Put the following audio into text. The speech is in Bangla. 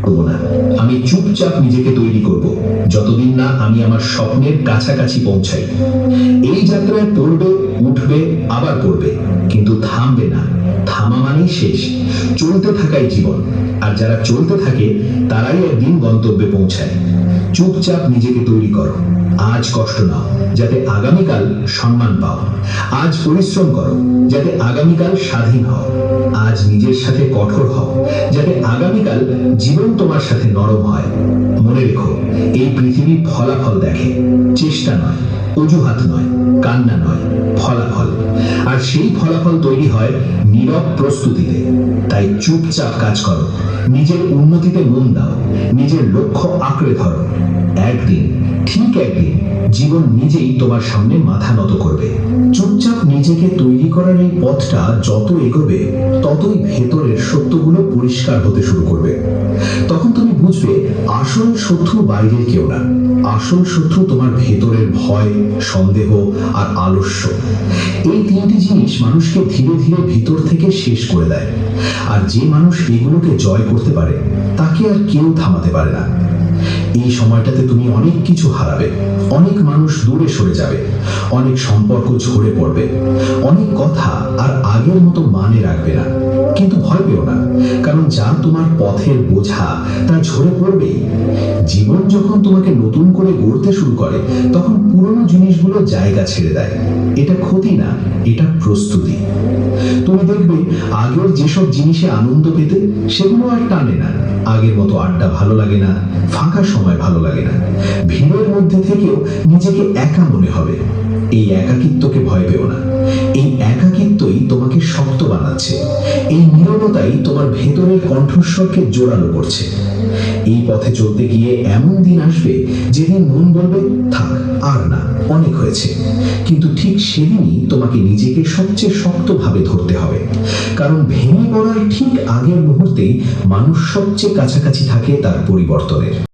করব না। আমি চুপচাপ নিজেকে তৈরি করব যতদিন না আমি আমার স্বপ্নের কাছাকাছি পৌঁছাই। এই যাত্রায় পড়বে, উঠবে, আবার পড়বে, কিন্তু থামবে না। থামা মানেই শেষ। চলতে থাকাই জীবন, আর যারা চলতে থাকে তারাই একদিন গন্তব্যে পৌঁছায়। চুপচাপ নিজেকে তৈরি করো। আজ কষ্ট নাও যাতে আগামীকাল সম্মান পাও। আজ পরিশ্রম করো যাতে আগামীকাল স্বাধীন হও। আজ নিজের সাথে কঠোর হও যাতে আগামীকাল জীবন তোমার সাথে নরম হয়। মনে রেখো, এই পৃথিবী ফলাফল দেখে, চেষ্টা নয়, অজুহাত নয়, কান্না নয়, ফলাফল। আর সেই ফলাফল তৈরি হয় নীরব প্রস্তুতিতে। তাই চুপচাপ কাজ করো, নিজের উন্নতিতে মন দাও, নিজের লক্ষ্য আঁকড়ে ধরো। একদিন, ঠিক একদিন জীবন নিজেই তোমার সামনে মাথা নত করবে। চুপচাপ নিজেকে তৈরি করার এই পথটা যত এগোবে ততই ভেতরের সত্যগুলো পরিষ্কার হতে শুরু করবে। তখন তুমি বুঝবে আসল শত্রু বাইরের কেউ না, আসল শত্রু তোমার ভেতরের ভয়, সন্দেহ আর আলস্য। এই তিনটি জিনিস মানুষকে ধীরে ধীরে ভিতর থেকে শেষ করে দেয়। আর যে মানুষ এগুলোকে জয় করতে পারে তাকে আর কেউ থামাতে পারে না। এই সময়টাতে তুমি অনেক কিছু হারাবে, অনেক মানুষ দূরে সরে যাবে, অনেক সম্পর্ক ঝরে পড়বে, অনেক কথা আর আগের মতো মানে রাখবে না। কিন্তু ভয় পেও না, কারণ যা তোমার পথের বোঝা তা ঝরে পড়বেই। জীবন যখন তোমাকে নতুন করে গড়তে শুরু করে তখন পুরনো জিনিসগুলো জায়গা ছেড়ে দেয়। এটা ক্ষতি না, এটা প্রস্তুতি। তুমি দেখবে আগের যেসব জিনিসে আনন্দ পেতে সেগুলো আর টানে না। আগের মতো আড্ডা ভালো লাগে না, ফাঁকা সময় ভালো লাগে না, ভিড়ের মধ্যে থেকেও নিজেকে একা মনে হবে। এই একাকিত্বকে ভয় পেও না। এই একাকিত্বই তোমাকে শক্ত বানাচ্ছে। এই নীরবতাই তোমার ভেতরের কণ্ঠস্বরকে জোরালো করছে। এই পথে চলতে গিয়ে এমন দিন আসবে যেদিন মন বলবে থাক, আর না, অনেক হয়েছে। কিন্তু ঠিক সেদিনই তোমাকে নিজেকে সবচেয়ে শক্তভাবে ধরতে হবে। কারণ ভেঙে পড়ার ঠিক আগের মুহূর্তেই মানুষ সবচেয়ে কাছাকাছি থাকে তার পরিবর্তনের।